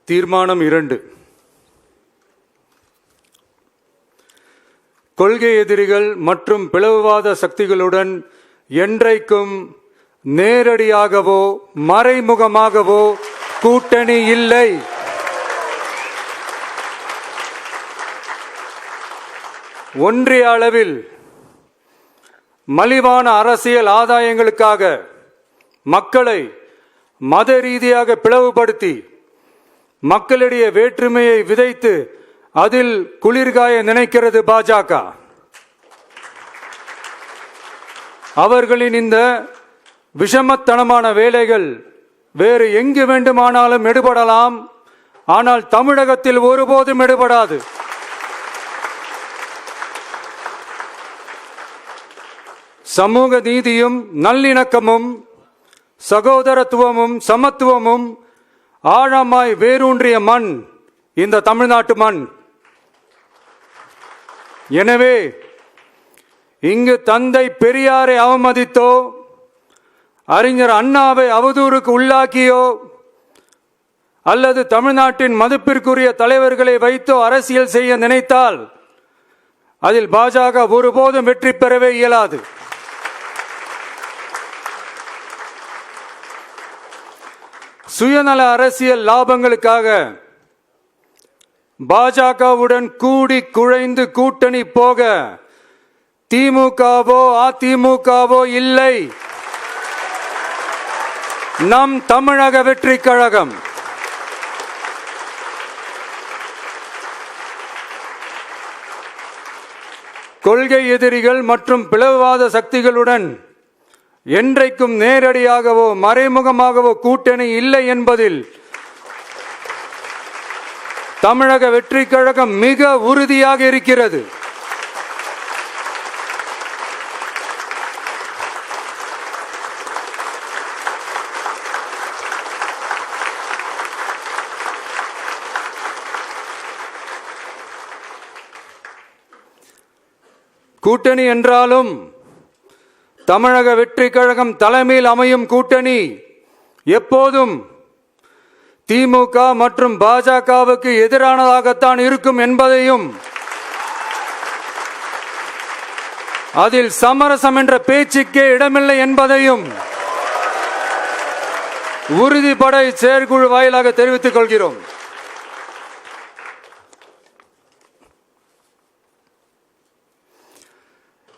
தீர்மானம் 2. கொள்கை எதிரிகள் மற்றும் பிளவுவாத சக்திகளுடன் என்றைக்கும் நேரடியாகவோ மறைமுகமாகவோ கூட்டணி இல்லை. ஒன்றிய அளவில் மலிவான அரசியல் ஆதாயங்களுக்காக மக்களை மத ரீதியாக பிளவுபடுத்தி மக்களிடையே வேற்றுமையை விதைத்து அதில் குளிர்காய நினைக்கிறது பாஜக. அவர்களின் இந்த விஷமத்தனமான வேலைகள் வேறு எங்கு வேண்டுமானாலும் எடுபடலாம், ஆனால் தமிழகத்தில் ஒருபோதும் எடுபடாது. சமூக நீதியும் நல்லிணக்கமும் சகோதரத்துவமும் சமத்துவமும் ஆழமாய் வேரூன்றிய மண் இந்த தமிழ்நாட்டு மண். எனவே இங்கு தந்தை பெரியாரை அவமதித்தோ அறிஞர் அண்ணாவை அவதூறுக்கு உள்ளாக்கியோ அல்லது தமிழ்நாட்டின் மதிப்பிற்குரிய தலைவர்களை வைத்தோ அரசியல் செய்ய நினைத்தால் அதில் பாஜக ஒருபோதும் வெற்றி பெறவே இயலாது. சுயநல அரசியல் லாபங்களுக்காக பாஜகவுடன் கூடி குழைந்து கூட்டணி போக திமுகவோ அதிமுகவோ இல்லை. நம் தமிழக வெற்றி கழகம் கொள்கை எதிரிகள் மற்றும் பிளவுவாத சக்திகளுடன் என்றைக்கும் நேரடியாகவோ மறைமுகமாகவோ கூட்டணி இல்லை என்பதில் தமிழக வெற்றி கழகம் மிக உறுதியாக இருக்கிறது. கூட்டணி என்றாலும் தமிழக வெற்றி கழகம் தலைமையில் அமையும் கூட்டணி எப்போதும் திமுக மற்றும் பாஜகவுக்கு எதிரானதாகத்தான் இருக்கும் என்பதையும் அதில் சமரசம் என்ற பேச்சுக்கே இடமில்லை என்பதையும் உறுதிப்பட செயற்குழு வாயிலாக தெரிவித்துக் கொள்கிறோம்.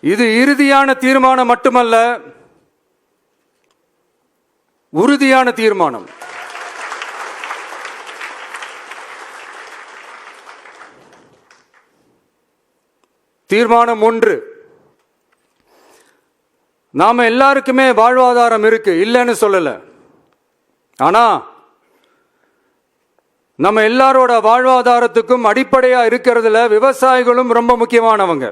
இது இறுதியான தீர்மானம் மட்டுமல்ல, உறுதியான தீர்மானம். தீர்மானம் 1. நாம எல்லாருக்குமே வாழ்வாதாரம் இருக்கு, இல்லைன்னு சொல்லல. ஆனா நம்ம எல்லாரோட வாழ்வாதாரத்துக்கும் அடிப்படையா இருக்கிறதுல விவசாயிகளும் ரொம்ப முக்கியமானவங்க.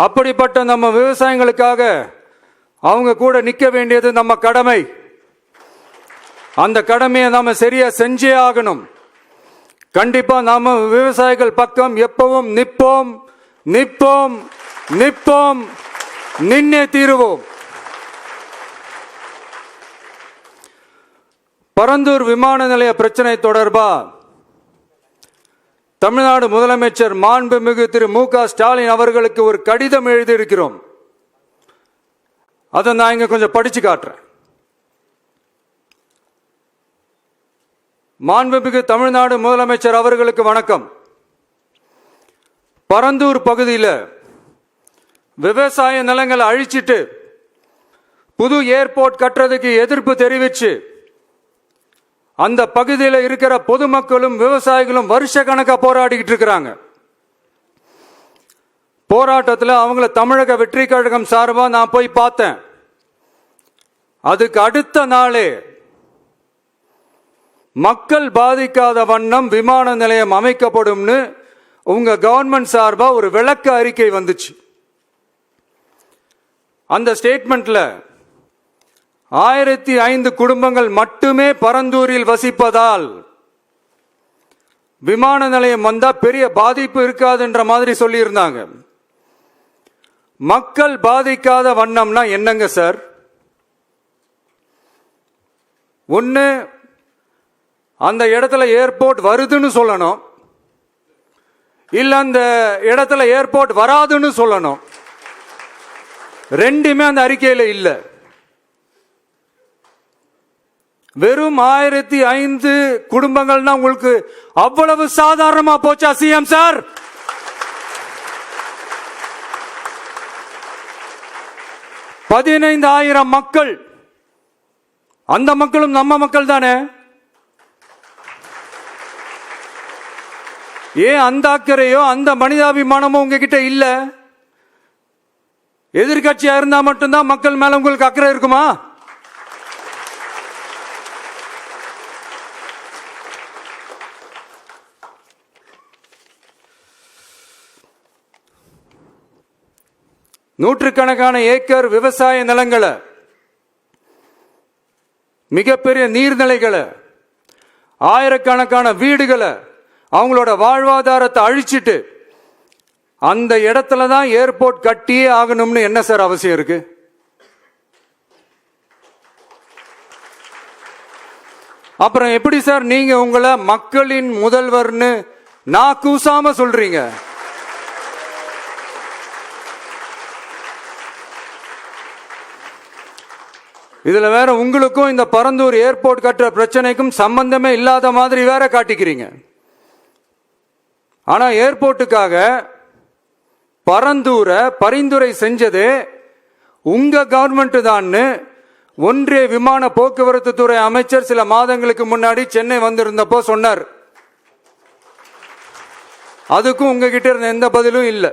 அப்படிப்பட்ட நம்ம விவசாயிகளுக்காக அவங்க கூட நிற்க வேண்டியது நம்ம கடமை. அந்த கடமையை நாம சரியா செஞ்சே ஆகணும். கண்டிப்பா நாம விவசாயிகள் பக்கம் எப்பவும் நிற்போம் நிற்போம் நிற்போம், நின்னே தீருவோம். பரந்தூர் விமான நிலைய பிரச்சனை தொடர்பா தமிழ்நாடு முதலமைச்சர் மாண்புமிகு திரு மு.க. ஸ்டாலின் அவர்களுக்கு ஒரு கடிதம் எழுதியிருக்கிறோம். அதை நான் இங்க கொஞ்சம் படிச்சு காட்டுறேன். மாண்புமிகு தமிழ்நாடு முதலமைச்சர் அவர்களுக்கு வணக்கம். பரந்தூர் பகுதியில் விவசாய நிலங்களை அழிச்சிட்டு புது ஏர்போர்ட் கட்டுறதுக்கு எதிர்ப்பு தெரிவிச்சு அந்த பகுதியில் இருக்கிற பொதுமக்களும் விவசாயிகளும் வருஷ கணக்கா போராடிக்கிட்டு இருக்கிறாங்க. போராட்டத்தில் அவங்கள தமிழக வெற்றி கழகம் சார்பா நான் போய் பார்த்தேன். அதுக்கு அடுத்த நாளே மக்கள் பாதிக்காத வண்ணம் விமான நிலையம் அமைக்கப்படும்னு உங்க கவர்மெண்ட் சார்பா ஒரு விளக்க அறிக்கை வந்துச்சு. அந்த ஸ்டேட்மெண்ட்ல 1005 குடும்பங்கள் மட்டுமே பரந்தூரில் வசிப்பதால் விமான நிலையம் வந்தா பெரிய பாதிப்பு இருக்காதுன்ற மாதிரி சொல்லி இருந்தாங்க. மக்கள் பாதிக்காத வண்ணம்னா என்னங்க சார்? ஒன்று அந்த இடத்துல ஏர்போர்ட் வருதுன்னு சொல்லணும், இல்லை அந்த இடத்துல ஏர்போர்ட் வராதுன்னு சொல்லணும். ரெண்டுமே அந்த அறிக்கையில் இல்லை. வெறும் 1005 குடும்பங்கள்னா உங்களுக்கு அவ்வளவு சாதாரணமா போச்சா சிஎம் சார்? $15,000 மக்கள், அந்த மக்களும் நம்ம மக்கள் தானே. ஏன் அந்த அக்கறையோ அந்த மனிதாபிமானமோ உங்ககிட்ட இல்ல? எதிர்கட்சியா இருந்தா மட்டும்தான் மக்கள் மேல உங்களுக்கு அக்கறை இருக்குமா? நூற்றுக்கணக்கான ஏக்கர் விவசாய நிலங்களை, மிகப்பெரிய நீர்நிலைகளை, ஆயிரக்கணக்கான வீடுகளை, அவங்களோட வாழ்வாதாரத்தை அழிச்சிட்டு அந்த இடத்துல தான் ஏர்போர்ட் கட்டியே ஆகணும்னு என்ன சார் அவசியம் இருக்கு? அப்புறம் எப்படி சார் நீங்க உங்களை மக்களின் முதல்வர்னு நான் கூசாம சொல்றீங்க? இதுல வேற உங்களுக்கும் இந்த பரந்தூர் ஏர்போர்ட் கட்டுற பிரச்சனைக்கும் சம்பந்தமே இல்லாத மாதிரி வேற காட்டிக்கிறீங்க. ஆனா ஏர்போர்ட்டுக்காக பரந்தூரை பரிந்துரை செஞ்சது உங்க கவர்மெண்ட் தான் ஒன்றிய விமான போக்குவரத்து துறை அமைச்சர் சில மாதங்களுக்கு முன்னாடி சென்னை வந்திருந்தப்போ சொன்னார். அதுக்கும் உங்ககிட்ட இருந்த எந்த பதிலும் இல்லை.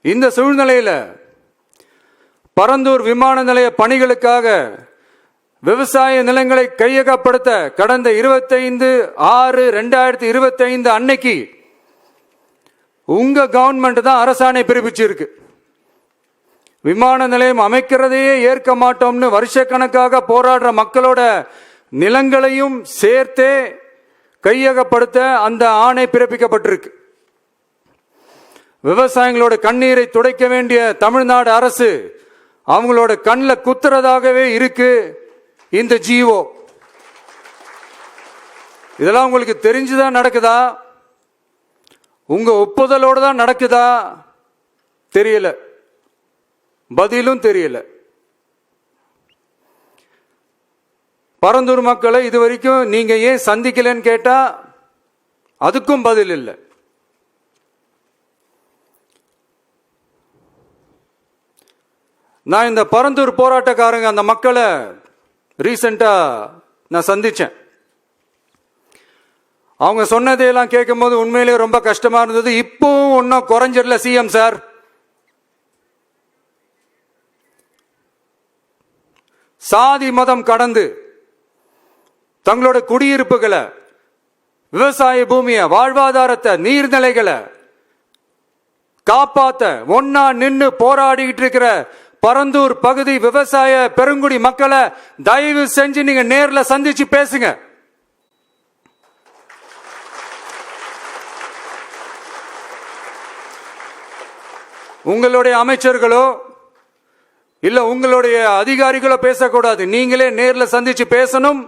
இந்த சூழ்நிலையில பரந்தூர் விமான நிலைய பணிகளுக்காக விவசாய நிலங்களை கையகப்படுத்த கடந்த 25/6/2025 அன்னைக்கு உங்க கவர்மெண்ட் தான் அரசாணை பிறப்பிச்சிருக்கு. விமான நிலையம் அமைக்கிறதையே ஏற்க மாட்டோம்னு வருஷக்கணக்காக போராடுற மக்களோட நிலங்களையும் சேர்த்தே கையகப்படுத்த அந்த ஆணை பிறப்பிக்கப்பட்டிருக்கு. விவசாயிகளோட கண்ணீரை துடைக்க வேண்டிய தமிழ்நாடு அரசு அவங்களோட கண்ணில் குத்துறதாகவே இருக்கு இந்த ஜீவோ. இதெல்லாம் உங்களுக்கு தெரிஞ்சுதான் நடக்குதா? உங்க ஒப்புதலோடு தான் நடக்குதா? தெரியல, பதிலும் தெரியல. பரந்தூர் மக்களை இதுவரைக்கும் நீங்க ஏன் சந்திக்கலன்னு கேட்டா அதுக்கும் பதில் இல்லை. நான் இந்த பரந்தூர் போராட்டக்காரங்க அந்த மக்களை ரீசெண்டா நான் சந்திச்சேன். அவங்க சொன்னதையெல்லாம் கேட்கும்போது உண்மையிலேயே ரொம்ப கஷ்டமா இருந்தது. இப்பவும் ஒன்னும் குறைஞ்சிடல சிஎம் சார். சாதி மதம் கடந்து தங்களோட குடியிருப்புகளை, விவசாய பூமியை, வாழ்வாதாரத்தை, நீர்நிலைகளை காப்பாத்த ஒன்னா நின்று போராடிக்கிட்டு இருக்கிற பரந்தூர் பகுதி விவசாய பெருங்குடி மக்களை தயவு செஞ்சு நீங்க நேர்ல சந்திச்சு பேசுங்க. உங்களுடைய அமைச்சர்களோ இல்ல உங்களுடைய அதிகாரிகளோ பேசக்கூடாது. நீங்களே நேர்ல சந்திச்சு பேசணும்.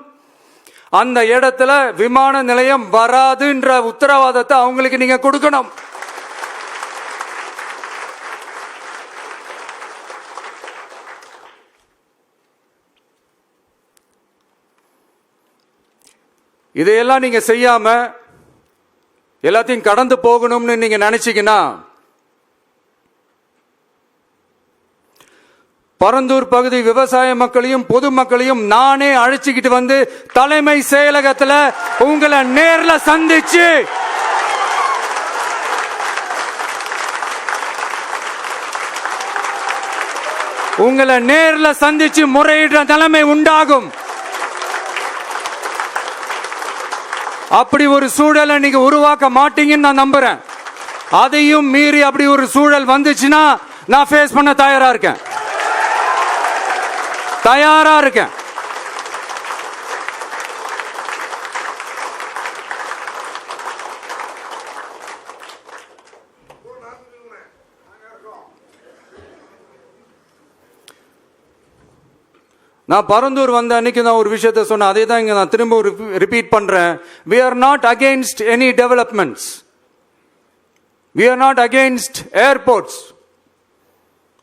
அந்த இடத்துல விமான நிலையம் வராதுன்ற உத்தரவாதத்தை அவங்களுக்கு நீங்க கொடுக்கணும். இதையெல்லாம் நீங்க செய்யாம எல்லாத்தையும் கடந்து போகணும்னு நீங்க நினைச்சீங்கன்னா பரந்தூர் பகுதி விவசாய மக்களையும் பொதுமக்களையும் நானே அழைச்சிக்கிட்டு வந்து தலைமை செயலகத்துல உங்களை நேர்ல சந்திச்சு முறையிடுற நிலைமை உண்டாகும். அப்படி ஒரு சூழலை நீங்க உருவாக்க மாட்டீங்கன்னு நான் நம்புறேன். அதையும் மீறி அப்படி ஒரு சூழல் வந்துச்சுன்னா நான் ஃபேஸ் பண்ண தயாரா இருக்கேன். நான் பரந்தூர் வந்த அன்னைக்கு நான் ஒரு விஷயத்தை சொன்னேன், அதே தான் இங்க நான் திரும்ப ரிப்பீட் பண்றேன். we are not against any developments, we are not against airports.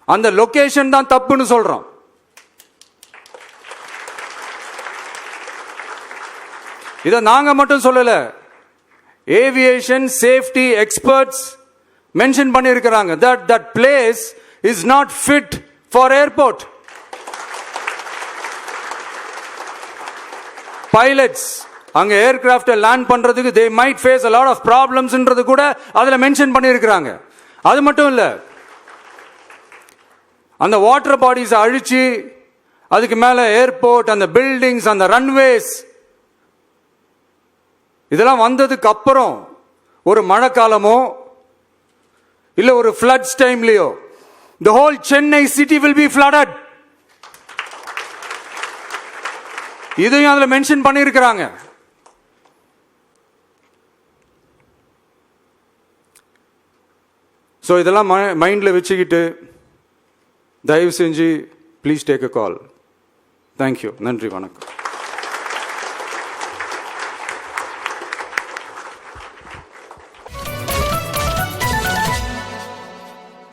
அந்த லொகேஷன் தான் தப்புன்னு சொல்றோம். இதை நாங்க மட்டும் சொல்லல, ஏவியேஷன் சேஃப்டி எக்ஸ்பர்ட்ஸ் மென்ஷன் பண்ணியிருக்கிறாங்க that place is not fit for airport. Pilots அங்க ஏர்கிராஃப்ட் லேண்ட் பண்றதுக்கு they might face a lot of problems ன்றது கூட அதுல மென்ஷன் பண்ணியிருக்கிறாங்க. அது மட்டும் இல்ல, அந்த வாட்டர் பாடிஸ் அழிச்சு அதுக்கு மேல ஏர்போர்ட், அந்த பில்டிங்ஸ், அந்த ரன்வேஸ், இதெல்லாம் வந்ததுக்கு அப்புறம் ஒரு மழைக்காலமோ இல்ல ஒரு floods டைம்லயோ the whole Chennai city will be flooded. இதையும் அதுல மென்ஷன் பண்ணியிருக்கிறாங்க. ஸோ இதெல்லாம் மைண்ட்ல வச்சுக்கிட்டு தயவு செஞ்சு please take a call. Thank you. நன்றி, வணக்கம்.